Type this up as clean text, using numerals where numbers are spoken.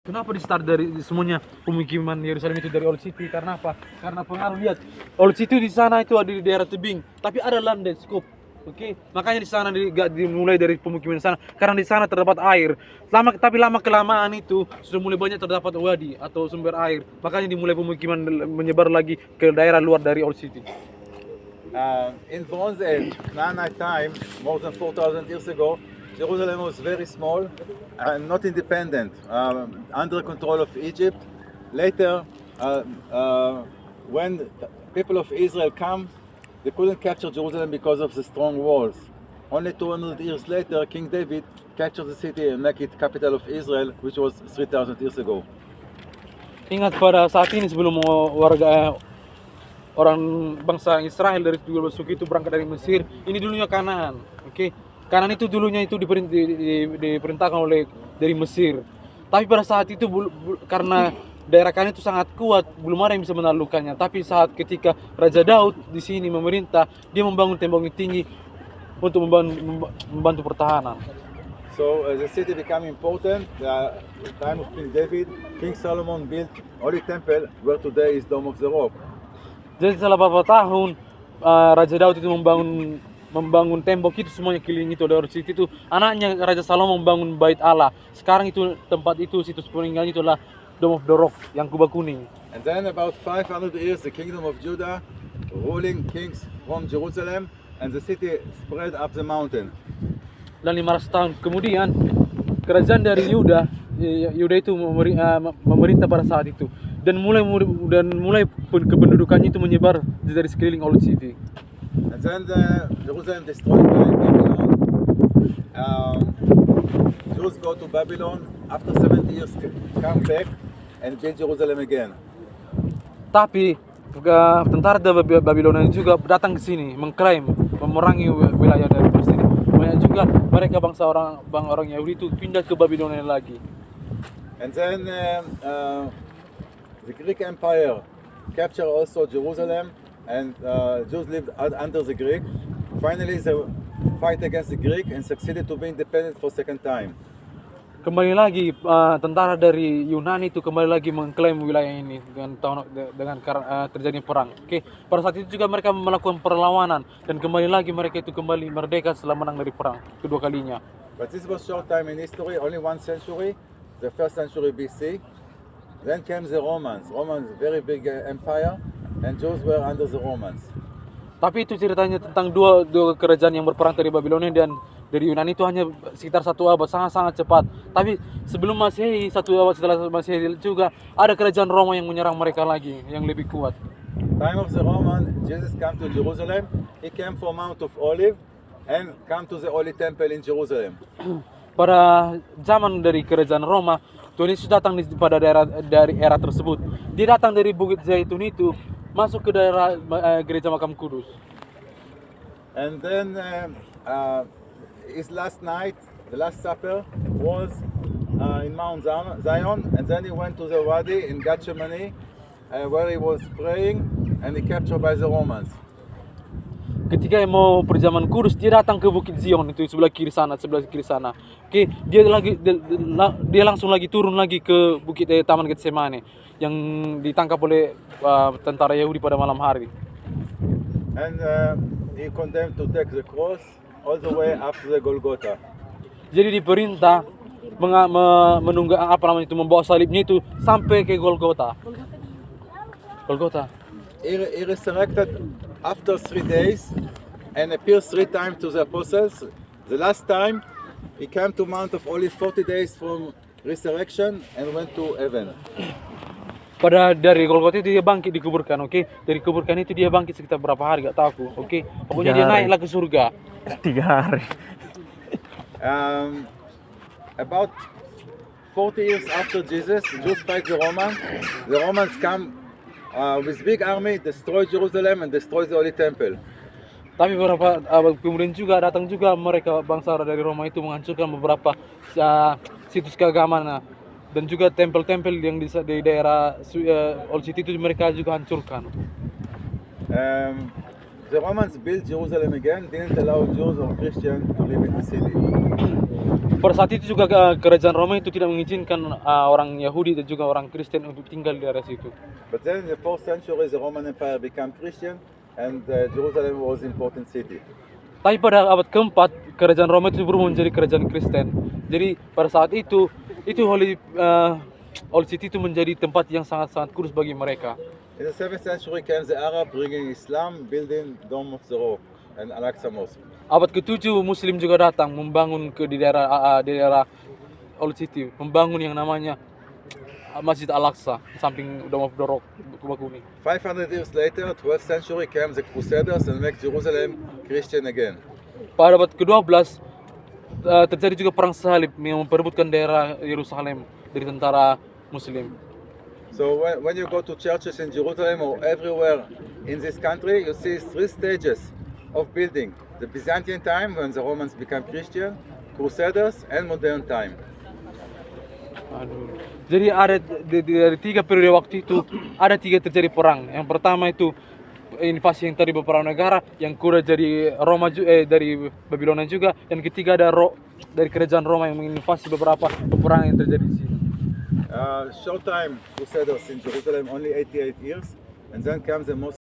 Kenapa di start dari semuanya pemukiman Yerusalem itu dari Old City? Karena apa? Karena pengaruh, lihat, Old City di sana itu ada di daerah tebing, tapi ada landscape. Oke, makanya di sana dimulai dari pemukiman di sana karena di sana terdapat air. Lama kelamaan itu sudah mulai banyak terdapat wadi atau sumber air. Makanya dimulai pemukiman menyebar lagi ke daerah luar dari Old City. In Bronze Age, Canaanite time, more than 4,000 years ago, Jerusalem was very small and not independent, under control of Egypt. Later, when the people of Israel come, they couldn't capture Jerusalem because of the strong walls. Only 200 years later, King David captured the city and make it capital of Israel, which was 3,000 years ago. Ingat pada saat ini sebelum orang bangsa Israel dari 12 suku itu berangkat dari Mesir, ini dulunya Kanaan. Oke. Kanaan itu dulunya itu diperintahkan oleh dari Mesir. Tapi pada saat itu karena daerah Kanaan itu sangat kuat, belum ada yang bisa menaklukkannya. Tapi saat ketika Raja Daud di sini memerintah, dia membangun tembok yang tinggi untuk membantu pertahanan. So the city became important. The time of King David, King Solomon built Holy Temple, where today is Dome of the Rock. Jadi setelah beberapa tahun Raja Daud itu membangun tembok itu semuanya keliling itu dari situ itu anaknya Raja Salomo membangun Bait Allah. Sekarang itu tempat itu situs peninggalan itu adalah Dome of the Rock yang kubah kuning. And then about 500 years the kingdom of Judah ruling kings from Jerusalem and the city spread up the mountain. Dan 500 tahun kemudian kerajaan dari Yuda itu memerintah pada saat itu dan mulai kependudukannya itu menyebar dari sekeliling Old City. And then Jerusalem destroyed by Babylon. Jews go to Babylon. After 70 years, come back and build Jerusalem again. Tapi tentara Babilonia juga datang ke sini mengklaim memerangi wilayah dari Palestina. Banyak juga mereka orang Yahudi itu pindah ke Babilonia lagi. And then the Greek Empire captured also Jerusalem. And Jews lived under the Greek. Finally, they fight against the Greek and succeeded to be independent for second time. Kembali lagi tentara dari Yunani itu kembali lagi mengklaim wilayah ini dengan terjadi perang. Oke, pada saat itu juga mereka melakukan perlawanan dan kembali lagi mereka itu kembali merdeka setelah menang dari perang kedua kalinya. But this was short time in history, only 1 century, the 1st century BC. Then came the Romans. Romans, very big empire. And Jews were under the Romans. Tapi itu ceritanya tentang dua kerajaan yang berperang dari Babilonia dan dari Yunani itu hanya sekitar 1 abad, sangat cepat. Tapi sebelum Masehi, 1 abad setelah Masehi juga ada kerajaan Roma yang menyerang mereka lagi, yang lebih kuat. Time of the Roman, Jesus came to Jerusalem. He came from Mount of Olive and come to the Holy Temple in Jerusalem. Pada zaman dari kerajaan Roma, Tuhan Yesus datang pada dari era tersebut. Dia datang dari Bukit Zaitun itu masuk ke daerah gereja Makam Kudus. And then his last night, the Last Supper, was in Mount Zion, and then he went to the Wadi in Gethsemane, where he was praying, and he captured by the Romans. Ketika mau perjamuan kudus, dia datang ke Bukit Zion itu sebelah kiri sana. Oke, dia langsung lagi turun lagi ke Bukit Taman Getsemane yang ditangkap oleh tentara Yahudi pada malam hari. And he condemned to take the cross all the way up to the Golgotha. Jadi diperintah membawa salibnya itu sampai ke Golgotha. He resurrected after 3 days and appears 3 times to the apostles. The last time he came to Mount of Olives 40 days from resurrection and went to heaven. Dari Golgotha itu dia bangkit dikuburkan, oke? Dari kuburkan itu dia bangkit sekitar berapa hari gak tahu aku, oke? Pokoknya dia naiklah ke surga. 3 hari. About 40 years after Jesus, the Jews fight the Romans. The Romans come with big army, destroy Jerusalem and destroy the Holy Temple. Tapi beberapa abad kemudian juga datang juga mereka bangsa dari Roma itu menghancurkan beberapa situs keagamaan dan juga tempel-tempel yang di daerah Old City itu mereka juga hancurkan. The Romans built Jerusalem again, didn't allow Jews or Christians to live in the city. pada saat itu juga kerajaan Roma itu tidak mengizinkan orang Yahudi dan juga orang Kristen untuk tinggal di daerah situ. But then in the 4th century, the Roman Empire became Christian, and Jerusalem was an important city. Tapi pada abad keempat, kerajaan Roma itu berubah menjadi kerajaan Kristen. Jadi pada saat itu Holy City itu menjadi tempat yang sangat-sangat kudus bagi mereka. In the 7th century came the Arab bringing Islam, building Dome of the Rock and Al-Aqsa Mosque. Abad ke-7 Muslim juga datang membangun di daerah Holy City, membangun yang namanya Masjid Al-Aqsa samping Dome of the Rock kuning. 500 years later, 12th century, came the Crusaders and make Jerusalem Christian again. Pada abad ke-12 terjadi juga perang salib yang memperebutkan daerah Yerusalem dari tentara Muslim. So when you go to churches in Jerusalem or everywhere in this country, you see 3 stages of building. The Byzantine time, when the Romans became Christian, Crusaders, and modern time. Aduh. Jadi ada dari 3 periode waktu itu ada 3 terjadi perang. Yang pertama itu invasi yang tadi beberapa negara, yang kedua dari dari Babilonia juga, dan ketiga ada dari kerajaan Roma yang menginvasi beberapa peperangan yang terjadi di sini. Short time Crusaders in Jerusalem, only 88 years, and then comes the most